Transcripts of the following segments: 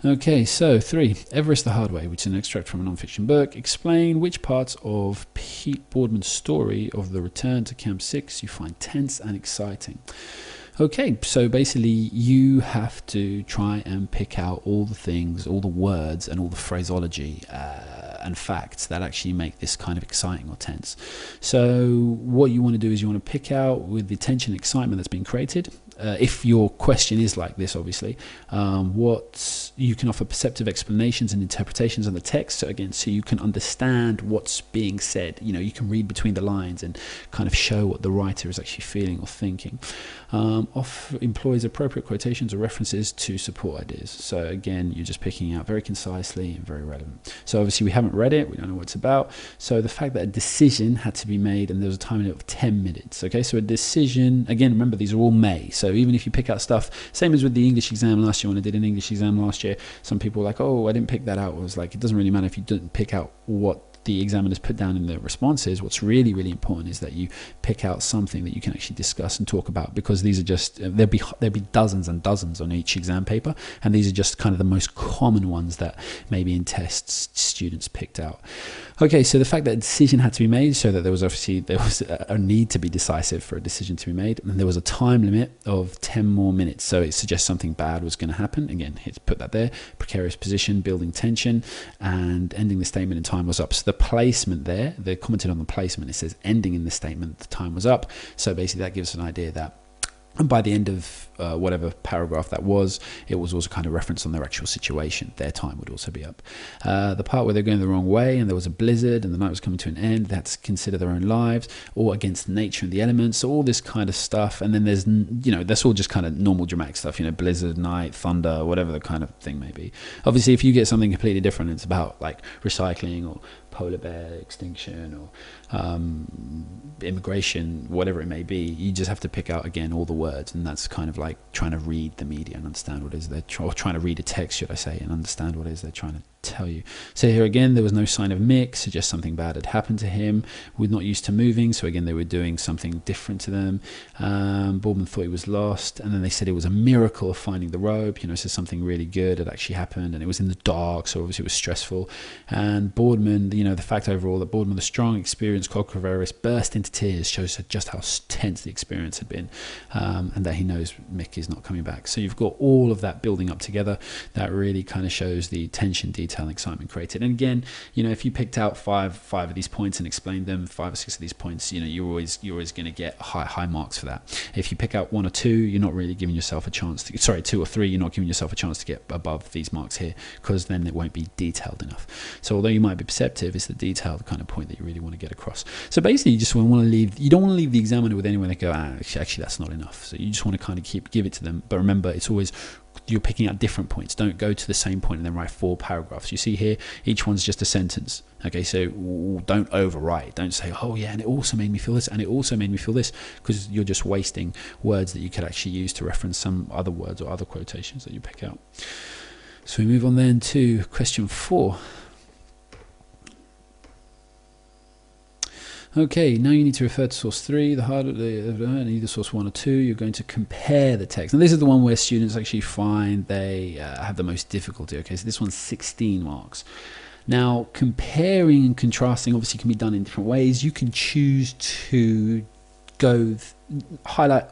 Okay, so 3, Everest the Hard Way, which is an extract from a non-fiction book. Explain which parts of Pete Boardman's story of the return to Camp 6 you find tense and exciting. Okay, so basically you have to try and pick out all the things, all the words and all the phraseology and facts that actually make this kind of exciting or tense. So what you want to do is you want to pick out, with the tension and excitement that's been created, if your question is like this, obviously, what you can offer perceptive explanations and interpretations of the text. So again, so you can understand what's being said. You know, you can read between the lines and kind of show what the writer is actually feeling or thinking. Employs appropriate quotations or references to support ideas. So again, you're just picking out very concisely and very relevant. So obviously we haven't read it, we don't know what it's about. So the fact that a decision had to be made and there was a time limit of 10 minutes. Okay, so a decision, again, remember these are all may. So even if you pick out stuff, same as with the English exam last year, when I did an English exam last year, some people were like, oh, I didn't pick that out. I was like, it doesn't really matter if you didn't pick out what the examiners put down in the responses. What's really, really important is that you pick out something that you can actually discuss and talk about, because these are just, there'll be dozens and dozens on each exam paper, and these are just kind of the most common ones that maybe in tests students picked out. Okay, so the fact that a decision had to be made, so that there was a need to be decisive for a decision to be made, and there was a time limit of 10 more minutes. So it suggests something bad was going to happen. Again, it's put that there. Precarious position, building tension, and ending the statement in time was up. So the placement there, they commented on the placement. It says ending in the statement, the time was up. So basically that gives us an idea that by the end of whatever paragraph that was, it was also kind of reference on their actual situation. Their time would also be up. The part where they're going the wrong way and there was a blizzard and the night was coming to an end, they had to consider their own lives, or against nature and the elements, all this kind of stuff. And then there's, you know, that's all just kind of normal dramatic stuff, you know, blizzard, night, thunder, whatever the kind of thing may be. Obviously, if you get something completely different, it's about like recycling or polar bear extinction or immigration, whatever it may be, you just have to pick out again all the words, and that's kind of like trying to read the media and understand what it is they're trying to read a text, should I say, and understand what it is they're trying to tell you. So here again, there was no sign of Mick, suggests something bad had happened to him. We're not used to moving, so again they were doing something different to them. Boardman thought he was lost, and then they said it was a miracle of finding the rope, you know, so something really good had actually happened, and it was in the dark, so obviously it was stressful. And Boardman, you know, the fact overall that Boardman, the strong, experienced Colquhoun, burst into tears, shows just how tense the experience had been, and that he knows Mick is not coming back. So you've got all of that building up together. That really kind of shows the tension, detail, and excitement created. And again, you know, if you picked out five of these points and explained them, 5 or 6 of these points, you know, you're always going to get high marks for that. If you pick out 1 or 2, you're not really giving yourself a chance to, sorry, 2 or 3, you're not giving yourself a chance to get above these marks here, because then it won't be detailed enough. So although you might be perceptive, it's the detail, the kind of point that you really want to get across. So basically, you just want to leave, you don't want to leave the examiner with anyone that go, actually that's not enough. So you just want to kind of give it to them. But remember, it's always, you're picking out different points. Don't go to the same point and then write 4 paragraphs. You see here, each one's just a sentence. Okay, so don't overwrite. Don't say, oh yeah, and it also made me feel this, and it also made me feel this, because you're just wasting words that you could actually use to reference some other words or other quotations that you pick out. So we move on then to question 4. Okay, now you need to refer to source 3, either source 1 or 2. You're going to compare the text. And this is the one where students actually find they have the most difficulty. Okay, so this one's 16 marks. Now, comparing and contrasting obviously can be done in different ways. You can choose to highlight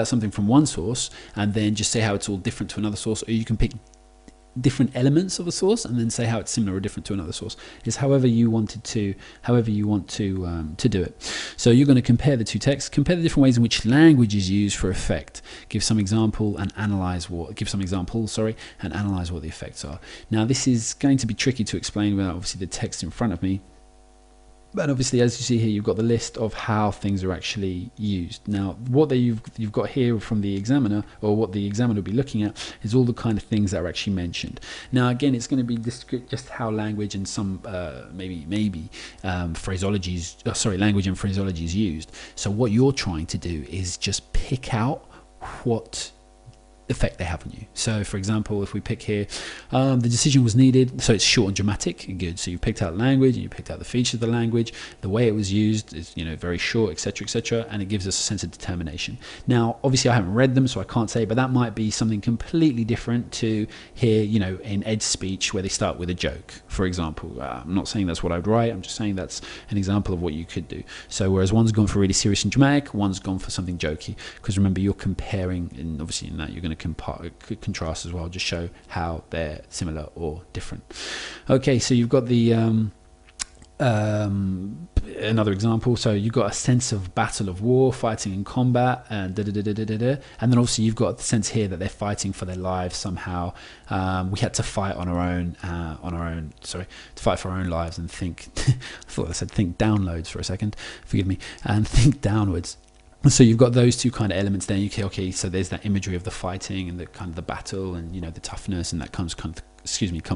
something from one source and then just say how it's all different to another source, or you can pick different elements of a source and then say how it's similar or different to another source. Is however you want to do it. So you're going to compare the two texts, compare the different ways in which language is used for effect. Give some examples and analyze what the effects are. Now this is going to be tricky to explain without obviously the text in front of me. But obviously, as you see here, you've got the list of how things are actually used. Now, what you've got here from the examiner, or what the examiner will be looking at, is all the kind of things that are actually mentioned. Now, again, it's going to be just how language and some language and phraseology is used. So what you're trying to do is just pick out what effect they have on you. So for example, if we pick here, the decision was needed, so it's short and dramatic, good. So you picked out language, and you picked out the features of the language, the way it was used is, you know, very short, etc., and it gives us a sense of determination. Now obviously I haven't read them, so I can't say, but that might be something completely different to here, you know, in Ed's speech where they start with a joke, for example. I'm not saying that's what I'd write, I'm just saying that's an example of what you could do. So whereas one's gone for really serious and dramatic, one's gone for something jokey, because remember, you're comparing, and obviously in that you're going to contrast as well, just show how they're similar or different. Okay, so you've got the another example. So you've got a sense of battle of war, fighting in combat, and and then obviously you've got the sense here that they're fighting for their lives somehow. We had to fight on our own, to fight for our own lives and think. I thought I said think downloads for a second. Forgive me, and think downwards. So you've got those two kind of elements there. Okay, so there's that imagery of the fighting and the kind of the battle and, you know, the toughness, and that comes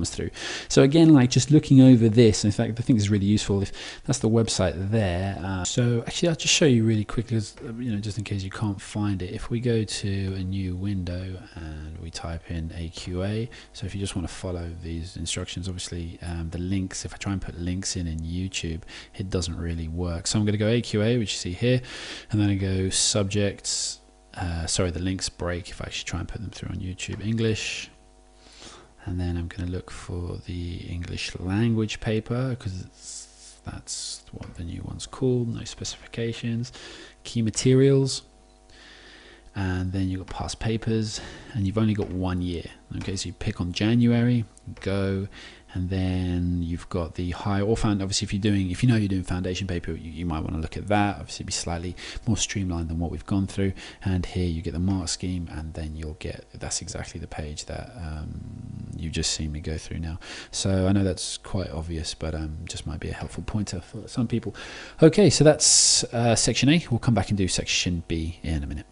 through. So again, like just looking over this, in fact, I think it's really useful. If that's the website there. So actually, I'll just show you really quickly, you know, just in case you can't find it. If we go to a new window and we type in AQA, so if you just want to follow these instructions, obviously the links, if I try and put links in YouTube, it doesn't really work. So I'm going to go AQA, which you see here, and then I go subjects, the links break if I actually try and put them through on YouTube, English. And then I'm going to look for the English language paper, because that's what the new one's called. No specifications, key materials, and then you've got past papers, and you've only got 1 year. Okay, so you pick on January, go, and then you've got the high or found. Obviously, if you know you're doing foundation paper, you might want to look at that. Obviously, it'd be slightly more streamlined than what we've gone through. And here you get the mark scheme, and then you'll get, that's exactly the page that you've just seen me go through now. So I know that's quite obvious, but just might be a helpful pointer for some people. Okay, so that's section A. We'll come back and do section B in a minute.